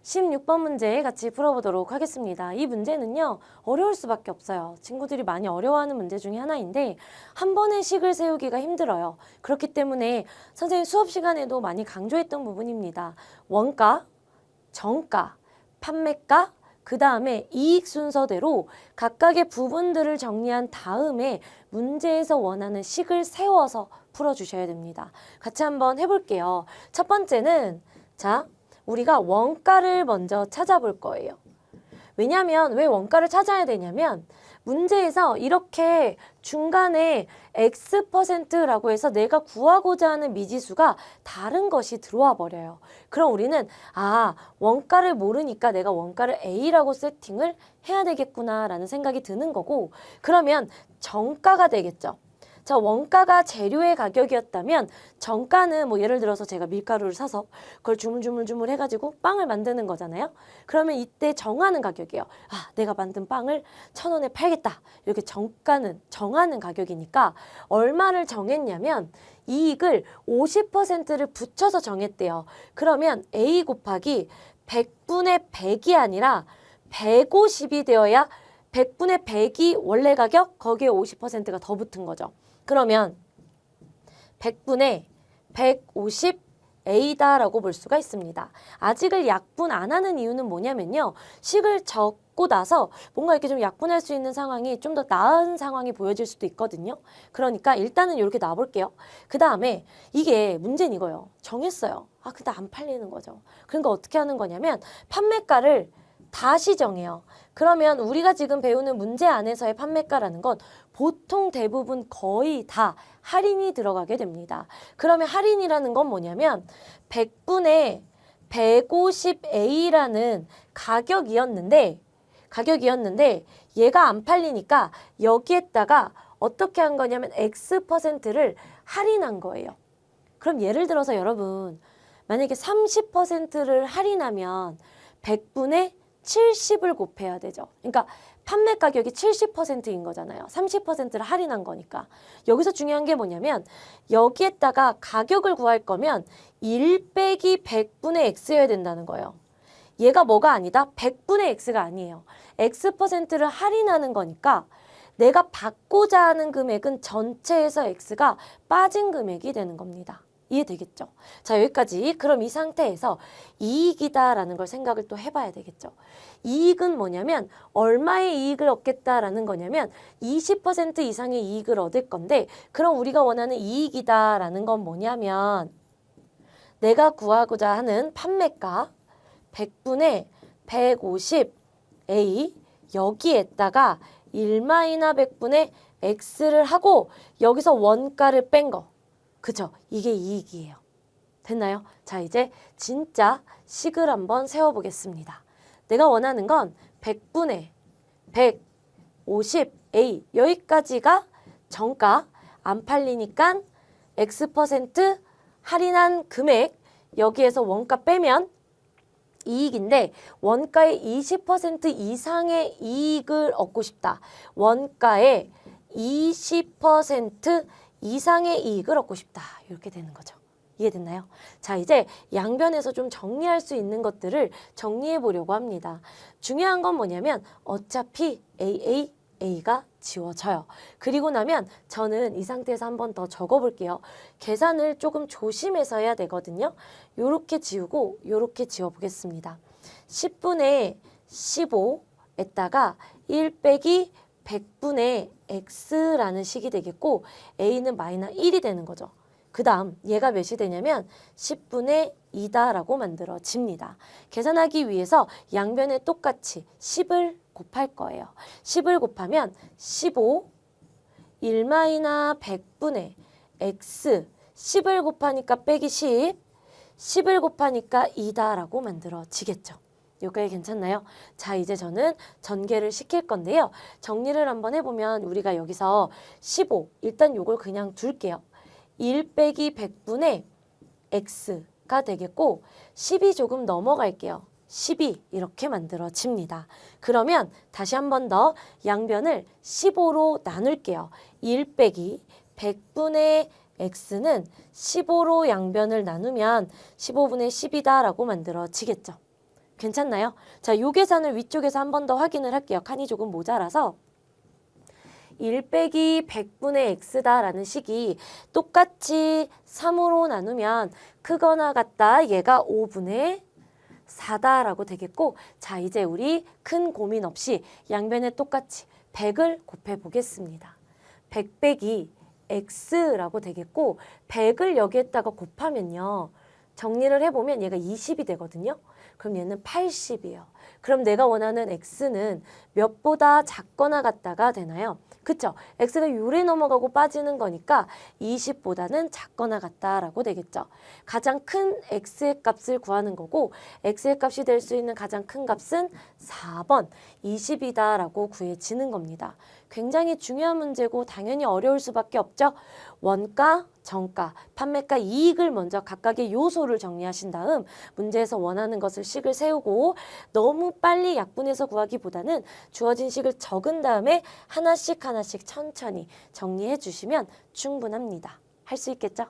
16번 문제 같이 풀어보도록 하겠습니다. 이 문제는요, 어려울 수밖에 없어요. 친구들이 많이 어려워하는 문제 중에 하나인데, 한 번에 식을 세우기가 힘들어요. 그렇기 때문에 선생님 수업 시간에도 많이 강조했던 부분입니다. 원가, 정가, 판매가, 그 다음에 이익 순서대로 각각의 부분들을 정리한 다음에 문제에서 원하는 식을 세워서 풀어주셔야 됩니다. 같이 한번 해볼게요. 첫 번째는, 자, 우리가 원가를 먼저 찾아볼 거예요. 왜냐하면 왜 원가를 찾아야 되냐면 문제에서 이렇게 중간에 X%라고 해서 내가 구하고자 하는 미지수가 다른 것이 들어와 버려요. 그럼 우리는 원가를 모르니까 내가 원가를 A라고 세팅을 해야 되겠구나 라는 생각이 드는 거고, 그러면 정가가 되겠죠. 자, 원가가 재료의 가격이었다면 정가는 뭐 예를 들어서 제가 밀가루를 사서 그걸 주물주물 해가지고 빵을 만드는 거잖아요. 그러면 이때 정하는 가격이에요. 내가 만든 빵을 1,000원에 팔겠다. 이렇게 정가는 정하는 가격이니까 얼마를 정했냐면 이익을 50%를 붙여서 정했대요. 그러면 A 곱하기 100분의 100이 아니라 150이 되어야 100분의 100이 원래 가격, 거기에 50%가 더 붙은 거죠. 그러면 100분의 150A다라고 볼 수가 있습니다. 아직을 약분 안 하는 이유는 뭐냐면요. 식을 적고 나서 뭔가 이렇게 좀 약분할 수 있는 상황이 좀 더 나은 상황이 보여질 수도 있거든요. 그러니까 일단은 이렇게 놔볼게요. 그 다음에 이게 문제는 이거예요. 정했어요. 근데 안 팔리는 거죠. 그러니까 어떻게 하는 거냐면 판매가를 다시 정해요. 그러면 우리가 지금 배우는 문제 안에서의 판매가라는 건 보통 대부분 거의 다 할인이 들어가게 됩니다. 그러면 할인이라는 건 뭐냐면 100분의 150A라는 가격이었는데 얘가 안 팔리니까 여기에다가 어떻게 한 거냐면 X%를 할인한 거예요. 그럼 예를 들어서 여러분 만약에 30%를 할인하면 100분의 70을 곱해야 되죠. 그러니까 판매 가격이 70%인 거잖아요. 30%를 할인한 거니까. 여기서 중요한 게 뭐냐면 여기에다가 가격을 구할 거면 1 빼기 100분의 X여야 된다는 거예요. 얘가 뭐가 아니다? 100분의 X가 아니에요. X%를 할인하는 거니까 내가 받고자 하는 금액은 전체에서 X가 빠진 금액이 되는 겁니다. 이해되겠죠? 자, 여기까지. 그럼 이 상태에서 이익이다라는 걸 생각을 또 해봐야 되겠죠. 이익은 뭐냐면 얼마의 이익을 얻겠다라는 거냐면 20% 이상의 이익을 얻을 건데, 그럼 우리가 원하는 이익이다라는 건 뭐냐면 내가 구하고자 하는 판매가 100분의 150A 여기에다가 1-100분의 X를 하고 여기서 원가를 뺀 거. 그죠? 이게 이익이에요. 됐나요? 자, 이제 진짜 식을 한번 세워보겠습니다. 내가 원하는 건 100분의 150A 여기까지가 정가, 안 팔리니까 X% 할인한 금액, 여기에서 원가 빼면 이익인데 원가의 20% 이상의 이익을 얻고 싶다. 원가의 20% 이상의 이익을 얻고 싶다. 이렇게 되는 거죠. 이해됐나요? 자, 이제 양변에서 좀 정리할 수 있는 것들을 정리해 보려고 합니다. 중요한 건 뭐냐면 어차피 A가 지워져요. 그리고 나면 저는 이 상태에서 한 번 더 적어볼게요. 계산을 조금 조심해서 해야 되거든요. 요렇게 지우고 요렇게 지워보겠습니다. 10분의 15에다가 1 빼기 100분의 X라는 식이 되겠고 A는 마이너스 1이 되는 거죠. 그 다음 얘가 몇이 되냐면 10분의 2다라고 만들어집니다. 계산하기 위해서 양변에 똑같이 10을 곱할 거예요. 10을 곱하면 15 1-100분의 X 10을 곱하니까 빼기 10을 곱하니까 2다라고 만들어지겠죠. 여기까지 괜찮나요? 자, 이제 저는 전개를 시킬 건데요. 정리를 한번 해보면 우리가 여기서 15, 일단 요걸 그냥 둘게요. 1 빼기 100분의 X가 되겠고 10이 조금 넘어갈게요. 12 이렇게 만들어집니다. 그러면 다시 한 번 더 양변을 15로 나눌게요. 1 빼기 100분의 X는 15로 양변을 나누면 15분의 10이다라고 만들어지겠죠. 괜찮나요? 자, 요 계산을 위쪽에서 한 번 더 확인을 할게요. 칸이 조금 모자라서 1 빼기 100분의 x다라는 식이 똑같이 3으로 나누면 크거나 같다. 얘가 5분의 4다라고 되겠고, 자, 이제 우리 큰 고민 없이 양변에 똑같이 100을 곱해 보겠습니다. 100 빼기 x라고 되겠고, 100을 여기에다가 곱하면요, 정리를 해보면 얘가 20이 되거든요. 그럼 얘는 80이에요. 그럼 내가 원하는 x는 몇보다 작거나 같다가 되나요? 그쵸? x가 요래 넘어가고 빠지는 거니까 20보다는 작거나 같다라고 되겠죠. 가장 큰 x의 값을 구하는 거고, x의 값이 될 수 있는 가장 큰 값은 4번 20이다라고 구해지는 겁니다. 굉장히 중요한 문제고 당연히 어려울 수밖에 없죠. 원가, 정가, 판매가, 이익을 먼저 각각의 요소를 정리하신 다음 문제에서 원하는 것을 식을 세우고, 너무 빨리 약분해서 구하기보다는 주어진 식을 적은 다음에 하나씩 하나씩 천천히 정리해 주시면 충분합니다. 할 수 있겠죠?